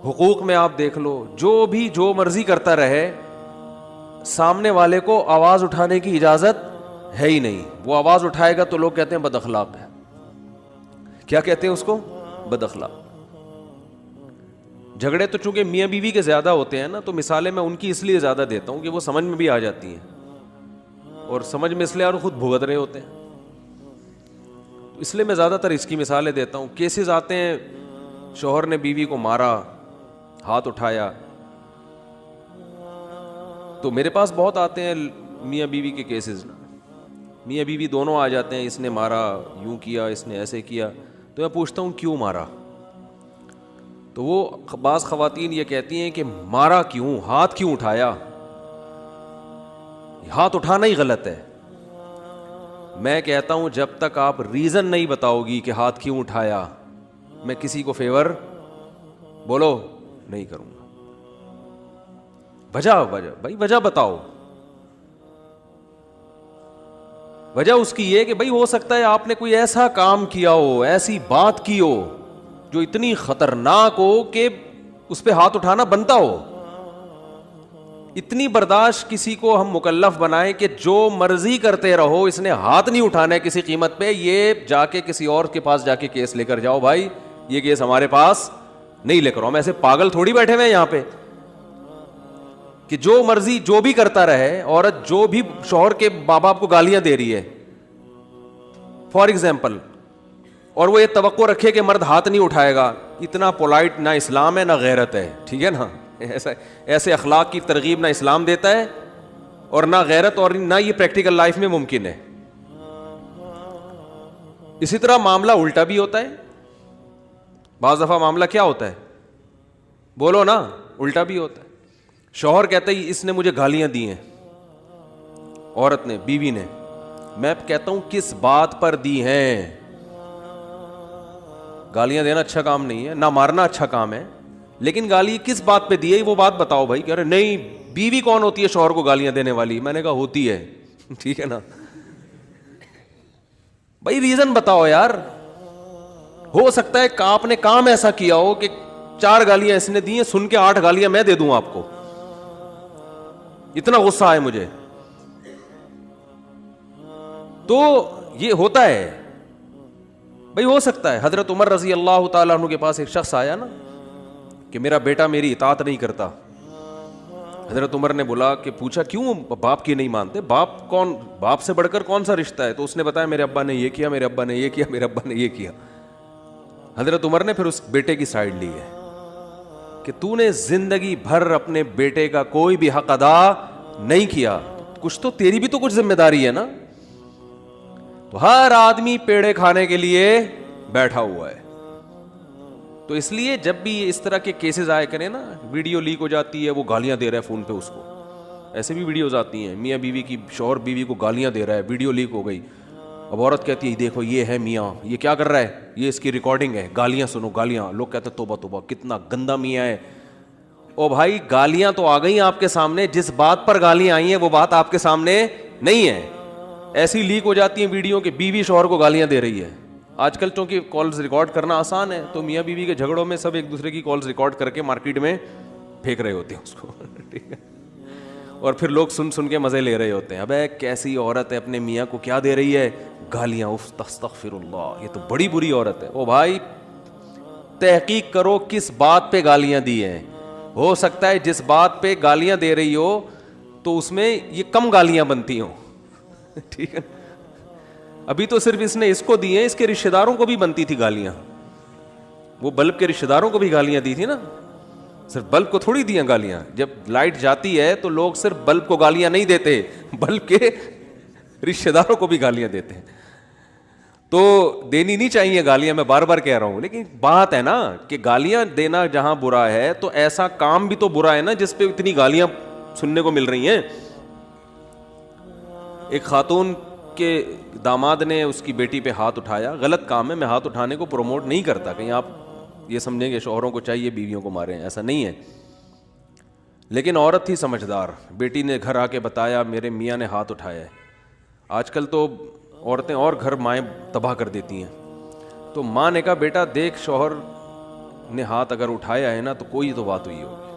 حقوق میں آپ دیکھ لو, جو مرضی کرتا رہے, سامنے والے کو آواز اٹھانے کی اجازت ہے ہی نہیں. وہ آواز اٹھائے گا تو لوگ کہتے ہیں بد اخلاق ہے. کیا کہتے ہیں اس کو؟ بد اخلاق. جھگڑے تو چونکہ میاں بیوی کے زیادہ ہوتے ہیں نا, تو مثالیں میں ان کی اس لیے زیادہ دیتا ہوں کہ وہ سمجھ میں بھی آ جاتی ہیں, اور سمجھ میں اس لیے اور خود بھگت رہے ہوتے ہیں, اس لیے میں زیادہ تر اس کی مثالیں دیتا ہوں. کیسز آتے ہیں, شوہر نے بیوی کو مارا, ہاتھ اٹھایا, تو میرے پاس بہت آتے ہیں میاں بیوی کے کیسز. میاں بیوی دونوں آ جاتے ہیں, اس نے مارا, یوں کیا, اس نے ایسے کیا. تو میں پوچھتا ہوں کیوں مارا؟ تو وہ بعض خواتین یہ کہتی ہیں کہ مارا کیوں, ہاتھ کیوں اٹھایا؟ ہاتھ اٹھانا ہی غلط ہے. میں کہتا ہوں جب تک آپ ریزن نہیں بتاؤ گی کہ ہاتھ کیوں اٹھایا, میں کسی کو فیور بولو نہیں کروں گا. وجہ بھائی وجہ بتاؤ. وجہ اس کی یہ کہ بھائی ہو سکتا ہے آپ نے کوئی ایسا کام کیا ہو, ایسی بات کی ہو جو اتنی خطرناک ہو کہ اس پہ ہاتھ اٹھانا بنتا ہو. اتنی برداشت کسی کو ہم مکلف بنائیں کہ جو مرضی کرتے رہو, اس نے ہاتھ نہیں اٹھانا ہے کسی قیمت پہ, یہ جا کے کسی اور کے پاس جا کے کیس لے کر جاؤ. بھائی یہ کیس ہمارے پاس نہیں لے کر. ہم ایسے پاگل تھوڑی بیٹھے ہوئے ہیں یہاں پہ کہ جو مرضی جو بھی کرتا رہے. عورت جو بھی شوہر کے باپ باپ کو گالیاں دے رہی ہے فار ایگزامپل, اور وہ یہ توقع رکھے کہ مرد ہاتھ نہیں اٹھائے گا, اتنا پولائٹ نہ اسلام ہے نہ غیرت ہے. ٹھیک ہے نا, ایسے اخلاق کی ترغیب نہ اسلام دیتا ہے اور نہ غیرت, اور نہ یہ پریکٹیکل لائف میں ممکن ہے. اسی طرح معاملہ الٹا بھی ہوتا ہے. بعض دفعہ معاملہ کیا ہوتا ہے, بولو نا, الٹا بھی ہوتا ہے. شوہر کہتا ہے اس نے مجھے گالیاں دی ہیں, عورت نے, بیوی نے. میں کہتا ہوں کس بات پر دی ہیں؟ گالیاں دینا اچھا کام نہیں ہے, نہ مارنا اچھا کام ہے, لیکن گالی کس بات پہ دی ہے وہ بات بتاؤ. بھائی کہہ رہے نہیں, بیوی کون ہوتی ہے شوہر کو گالیاں دینے والی؟ میں نے کہا ہوتی ہے. ٹھیک ہے نا, بھائی ریزن بتاؤ یار. ہو سکتا ہے کہ آپ نے کام ایسا کیا ہو کہ 4 گالیاں اس نے دی ہیں, سن کے 8 گالیاں میں دے دوں آپ کو, اتنا غصہ آئے مجھے. تو یہ ہوتا ہے بھائی, ہو سکتا ہے. حضرت عمر رضی اللہ تعالیٰ عنہ کے پاس ایک شخص آیا نا کہ میرا بیٹا میری اطاعت نہیں کرتا. حضرت عمر نے بولا کہ پوچھا کیوں باپ کی نہیں مانتے؟ باپ سے بڑھ کر کون سا رشتہ ہے؟ تو اس نے بتایا میرے ابا نے یہ کیا, میرے ابا نے یہ کیا, میرے ابا نے یہ کیا. حضرت عمر نے پھر اس بیٹے کی سائیڈ لی ہے کہ تو نے زندگی بھر اپنے بیٹے کا کوئی بھی حق ادا نہیں کیا, کچھ تو تیری بھی تو کچھ ذمہ داری ہے نا. تو ہر آدمی پیڑے کھانے کے لیے بیٹھا ہوا ہے. تو اس لیے جب بھی اس طرح کے کیسز آئے کریں نا, ویڈیو لیک ہو جاتی ہے, وہ گالیاں دے رہا ہے فون پہ اس کو, ایسے بھی ویڈیوز آتی ہیں میاں بیوی کی, شوہر بیوی کو گالیاں دے رہا ہے, ویڈیو لیک ہو گئی. اب عورت کہتی ہے دیکھو یہ ہے میاں, یہ کیا کر رہا ہے, یہ اس کی ریکارڈنگ ہے, گالیاں سنو گالیاں. لوگ کہتے ہیں توبہ توبہ کتنا گندا میاں ہے. او بھائی گالیاں تو آ گئی آپ کے سامنے, جس بات پر گالیاں آئی ہیں وہ بات آپ کے سامنے نہیں ہے. ایسی لیک ہو جاتی ہیں ویڈیو کہ بیوی شوہر کو گالیاں دے رہی ہے. آج کل چونکہ کالز ریکارڈ کرنا آسان ہے, تو میاں بیوی کے جھگڑوں میں سب ایک دوسرے کی کالز ریکارڈ کر کے مارکیٹ میں پھینک رہے ہوتے ہیں اس کو. ٹھیک ہے, اور پھر لوگ سن کے مزے لے رہے ہوتے ہیں. ابے کیسی عورت ہے, اپنے میاں کو کیا دے رہی ہے, گالیاں. استغفر اللہ, یہ تو بڑی بری عورت ہے. او بھائی تحقیق کرو کس بات پہ گالیاں دی ہیں. ہو سکتا ہے جس بات پہ گالیاں دے رہی ہو تو اس میں یہ کم گالیاں بنتی ہوں. ٹھیک ہے, ابھی تو صرف اس نے اس کو دی ہیں, اس کے رشتہ داروں کو بھی بنتی تھی گالیاں. وہ بلب کے رشتہ داروں کو بھی گالیاں دی تھی نا, صرف بلب کو تھوڑی دیا گالیاں. جب لائٹ جاتی ہے تو لوگ صرف بلب کو گالیاں نہیں دیتے, بلب کے رشتہ داروں کو بھی گالیاں دیتے ہیں. تو دینی نہیں چاہیے گالیاں, میں بار بار کہہ رہا ہوں, لیکن بات ہے نا کہ گالیاں دینا جہاں برا ہے تو ایسا کام بھی تو برا ہے نا جس پہ اتنی گالیاں سننے کو مل رہی ہیں. ایک خاتون کے داماد نے اس کی بیٹی پہ ہاتھ اٹھایا, غلط کام ہے, میں ہاتھ اٹھانے کو پروموٹ نہیں کرتا, کہیں آپ یہ سمجھیں کہ شوہروں کو چاہیے بیویوں کو ماریں, ایسا نہیں ہے. لیکن عورت تھی سمجھدار, بیٹی نے گھر آ کے بتایا میرے میاں نے ہاتھ اٹھایا ہے. آج کل تو عورتیں اور گھر مائیں تباہ کر دیتی ہیں. تو ماں نے کہا بیٹا دیکھ شوہر نے ہاتھ اگر اٹھایا ہے نا تو کوئی تو بات ہوئی ہوگی.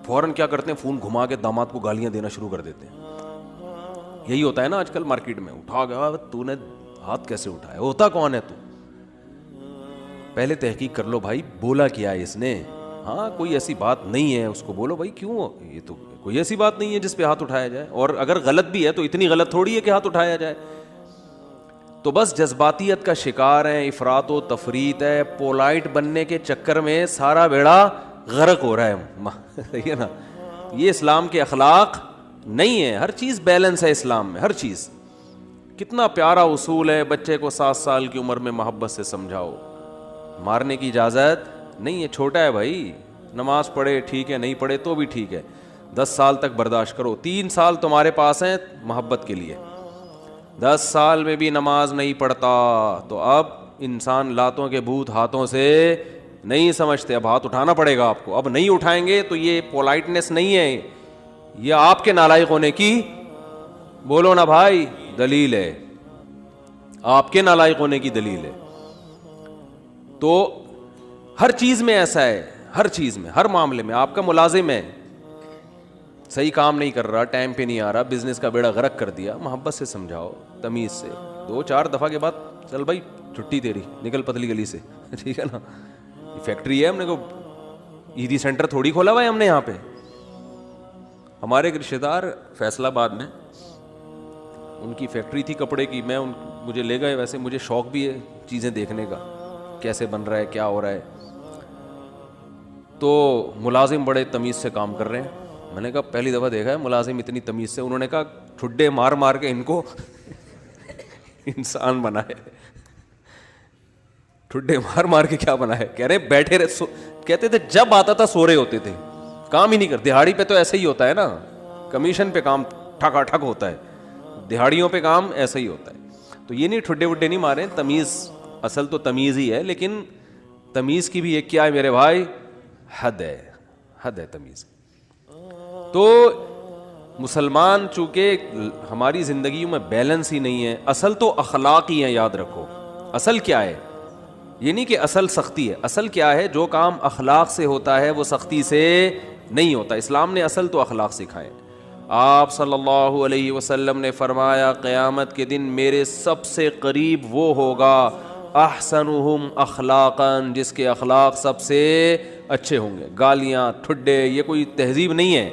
فوراً کیا کرتے ہیں, فون گھما کے داماد کو گالیاں دینا شروع کر دیتے ہیں. یہی ہوتا ہے نا آج کل مارکیٹ میں, اٹھا گیا تو نے ہاتھ کیسے اٹھایا, ہوتا کون ہے تو. پہلے تحقیق کر لو بھائی, بولا کیا ہے اس نے. ہاں کوئی ایسی بات نہیں ہے, اس کو بولو بھائی کیوں, یہ تو کوئی ایسی بات نہیں ہے جس پہ ہاتھ اٹھایا جائے, اور اگر غلط بھی ہے تو اتنی غلط تھوڑی ہے کہ ہاتھ اٹھایا جائے. تو بس جذباتیت کا شکار ہیں, افراط و تفریط ہے, پولائٹ بننے کے چکر میں سارا بیڑا غرق ہو رہا ہے. صحیح ہے نا, یہ اسلام کے اخلاق نہیں ہے. ہر چیز بیلنس ہے اسلام میں, ہر چیز. کتنا پیارا اصول ہے, بچے کو 7 سال کی عمر میں محبت سے سمجھاؤ, مارنے کی اجازت نہیں ہے. چھوٹا ہے بھائی, نماز پڑھے ٹھیک ہے, نہیں پڑھے تو بھی ٹھیک ہے, 10 سال تک برداشت کرو. 3 سال تمہارے پاس ہیں محبت کے لیے, 10 سال میں بھی نماز نہیں پڑھتا تو اب انسان لاتوں کے بھوت ہاتھوں سے نہیں سمجھتے, اب ہاتھ اٹھانا پڑے گا آپ کو. اب نہیں اٹھائیں گے تو یہ پولائٹنس نہیں ہے, یہ آپ کے نالائق ہونے کی, بولو نا بھائی, دلیل ہے, آپ کے نالائق ہونے کی دلیل ہے. تو ہر چیز میں ایسا ہے, ہر چیز میں, ہر معاملے میں. آپ کا ملازم ہے, صحیح کام نہیں کر رہا, ٹائم پہ نہیں آ رہا, بزنس کا بیڑا غرق کر دیا, محبت سے سمجھاؤ, تمیز سے. 2-4 دفعہ کے بعد چل بھائی چھٹی تیری, نکل پتلی گلی سے, ٹھیک ہے نا. فیکٹری ہے, ہم نے کو ایدی سینٹر تھوڑی کھولا ہوا ہے ہم نے یہاں پہ. ہمارے ایک رشتے دار فیصل آباد میں, ان کی فیکٹری تھی کپڑے کی, مجھے لے گئے. ویسے مجھے شوق بھی ہے چیزیں دیکھنے کا, کیسے بن رہا ہے, کیا ہو رہا ہے. تو ملازم بڑے تمیز سے کام کر رہے ہیں. میں نے کہا پہلی دفعہ دیکھا ہے ملازم اتنی تمیز سے. انہوں نے کہا ٹھڈے مار مار کے ان کو انسان بنائے. ٹھڈے مار مار کے کیا بنا ہے, کہہ رہے بیٹھے رہے, کہتے تھے جب آتا تھا سو رہے ہوتے تھے, کام ہی نہیں کرتے. دہاڑی پہ تو ایسا ہی ہوتا ہے نا, کمیشن پہ کام ٹھکا ٹھک ہوتا ہے, دہاڑیوں پہ کام ایسا ہی ہوتا ہے. تو یہ نہیں ٹھڈے وڈے نہیں مارے, تمیز, اصل تو تمیز ہی ہے, لیکن تمیز کی بھی ایک کیا ہے میرے بھائی, حد ہے, حد ہے تمیز. تو مسلمان چونکہ ہماری زندگیوں میں بیلنس ہی نہیں ہے. اصل تو اخلاق ہی ہیں, یاد رکھو. اصل کیا ہے, یہ نہیں کہ اصل سختی ہے. اصل کیا ہے, جو کام اخلاق سے ہوتا ہے وہ سختی سے نہیں ہوتا. اسلام نے اصل تو اخلاق سکھائے. آپ صلی اللہ علیہ وسلم نے فرمایا قیامت کے دن میرے سب سے قریب وہ ہوگا احسنہم اخلاقا, جس کے اخلاق سب سے اچھے ہوں گے. گالیاں, ٹھڈے, یہ کوئی تہذیب نہیں ہے.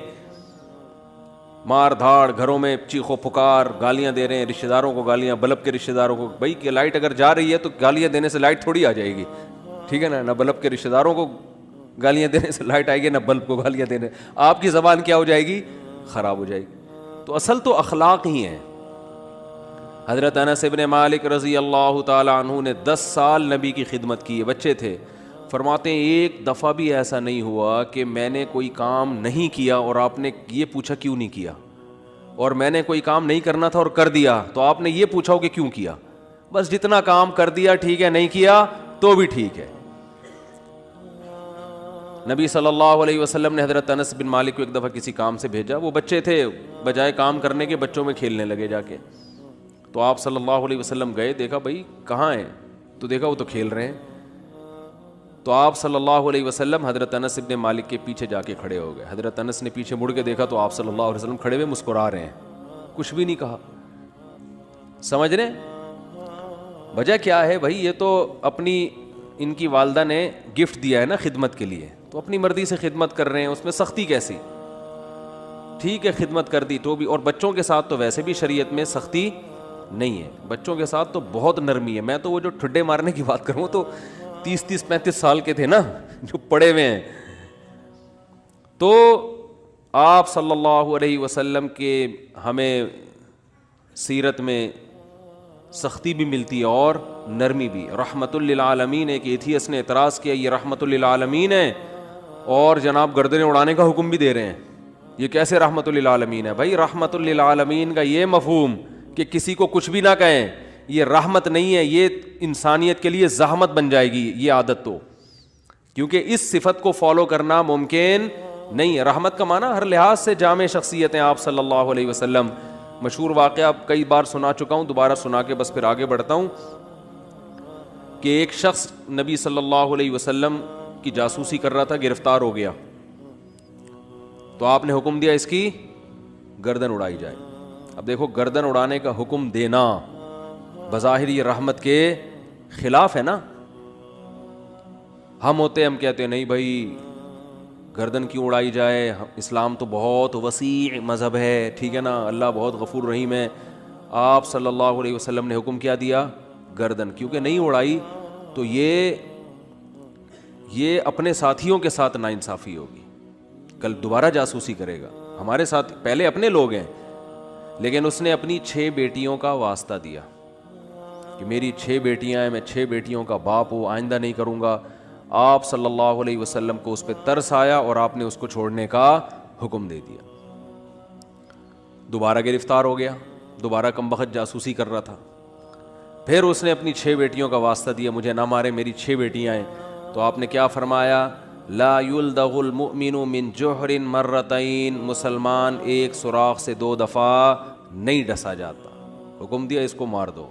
مار دھاڑ, گھروں میں چیخو پکار, گالیاں دے رہے ہیں رشتہ داروں کو, گالیاں بلب کے رشتہ داروں کو. بھائی کہ لائٹ اگر جا رہی ہے تو گالیاں دینے سے لائٹ تھوڑی آ جائے گی, ٹھیک ہے نا. نہ بلب کے رشتہ داروں کو گالیاں دینے سے لائٹ آئے گی, نہ بلب کو گالیاں دینے. آپ کی زبان کیا ہو جائے گی, خراب ہو جائے گی. تو اصل تو اخلاق ہی ہیں. حضرت انس بن مالک رضی اللہ تعالی عنہ نے 10 سال نبی کی خدمت کی ہے, بچے تھے. فرماتے ہیں ایک دفعہ بھی ایسا نہیں ہوا کہ میں نے کوئی کام نہیں کیا اور آپ نے یہ پوچھا کیوں نہیں کیا, اور میں نے کوئی کام نہیں کرنا تھا اور کر دیا تو آپ نے یہ پوچھا ہو کہ کیوں کیا. بس جتنا کام کر دیا ٹھیک ہے, نہیں کیا تو بھی ٹھیک ہے. نبی صلی اللہ علیہ وسلم نے حضرت انس بن مالک کو ایک دفعہ کسی کام سے بھیجا. وہ بچے تھے, بجائے کام کرنے کے بچوں میں کھیلنے لگے جا کے. تو آپ صلی اللہ علیہ وسلم گئے, دیکھا بھائی کہاں ہیں, تو دیکھا وہ تو کھیل رہے ہیں. تو آپ صلی اللہ علیہ وسلم حضرت انس بن مالک کے پیچھے جا کے کھڑے ہو گئے. حضرت انس نے پیچھے مڑ کے دیکھا تو آپ صلی اللہ علیہ وسلم کھڑے ہوئے مسکرا رہے ہیں, کچھ بھی نہیں کہا. سمجھ رہے وجہ کیا ہے بھائی, یہ تو اپنی ان کی والدہ نے گفٹ دیا ہے نا خدمت کے لیے, تو اپنی مرضی سے خدمت کر رہے ہیں, اس میں سختی کیسی. ٹھیک ہے خدمت کر دی تو بھی, اور بچوں کے ساتھ تو ویسے بھی شریعت میں سختی نہیں ہے, بچوں کے ساتھ تو بہت نرمی ہے. میں تو وہ جو ٹھڈے مارنے کی بات کروں تو 30-35 سال کے تھے نا جو پڑے ہوئے ہیں. تو آپ صلی اللہ علیہ وسلم کے ہمیں سیرت میں سختی بھی ملتی ہے اور نرمی بھی. رحمت للعالمین, ایک ایتھیس نے اعتراض کیا یہ رحمت للعالمین ہے اور جناب گردنیں اڑانے کا حکم بھی دے رہے ہیں, یہ کیسے رحمت للعالمین ہے. بھائی رحمت للعالمین کا یہ مفہوم کہ کسی کو کچھ بھی نہ کہیں, یہ رحمت نہیں ہے, یہ انسانیت کے لیے زحمت بن جائے گی یہ عادت. تو کیونکہ اس صفت کو فالو کرنا ممکن نہیں ہے. رحمت کا معنی ہر لحاظ سے جامع شخصیت ہیں آپ صلی اللہ علیہ وسلم. مشہور واقعہ کئی بار سنا چکا ہوں, دوبارہ سنا کے بس پھر آگے بڑھتا ہوں. کہ ایک شخص نبی صلی اللہ علیہ وسلم کی جاسوسی کر رہا تھا، گرفتار ہو گیا، تو آپ نے حکم دیا اس کی گردن اڑائی جائے. اب دیکھو گردن اڑانے کا حکم دینا بظاہر یہ رحمت کے خلاف ہے نا. ہم کہتے ہیں نہیں بھائی گردن کیوں اڑائی جائے، اسلام تو بہت وسیع مذہب ہے، ٹھیک ہے نا، اللہ بہت غفور رحیم ہے. آپ صلی اللہ علیہ وسلم نے حکم کیا دیا، گردن. کیونکہ نہیں اڑائی تو یہ اپنے ساتھیوں کے ساتھ ناانصافی ہوگی، کل دوبارہ جاسوسی کرے گا. ہمارے ساتھ پہلے اپنے لوگ ہیں، لیکن اس نے اپنی 6 بیٹیوں کا واسطہ دیا کہ میری 6 بیٹیاں ہیں، میں 6 بیٹیوں کا باپ ہوں، آئندہ نہیں کروں گا. آپ صلی اللہ علیہ وسلم کو اس پہ ترس آیا اور آپ نے اس کو چھوڑنے کا حکم دے دیا. دوبارہ گرفتار ہو گیا، دوبارہ کمبخت جاسوسی کر رہا تھا. پھر اس نے اپنی 6 بیٹیوں کا واسطہ دیا، مجھے نہ مارے، میری 6 بیٹیاں ہیں. تو آپ نے کیا فرمایا، لا یلدغ المؤمن من جوہر مرتین، مسلمان ایک سوراخ سے 2 دفعہ نہیں ڈسا جاتا. حکم دیا اس کو مار دو،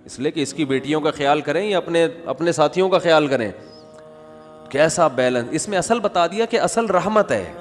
اس لیے کہ اس کی بیٹیوں کا خیال کریں یا اپنے ساتھیوں کا خیال کریں. کیسا بیلنس اس میں، اصل بتا دیا کہ اصل رحمت ہے.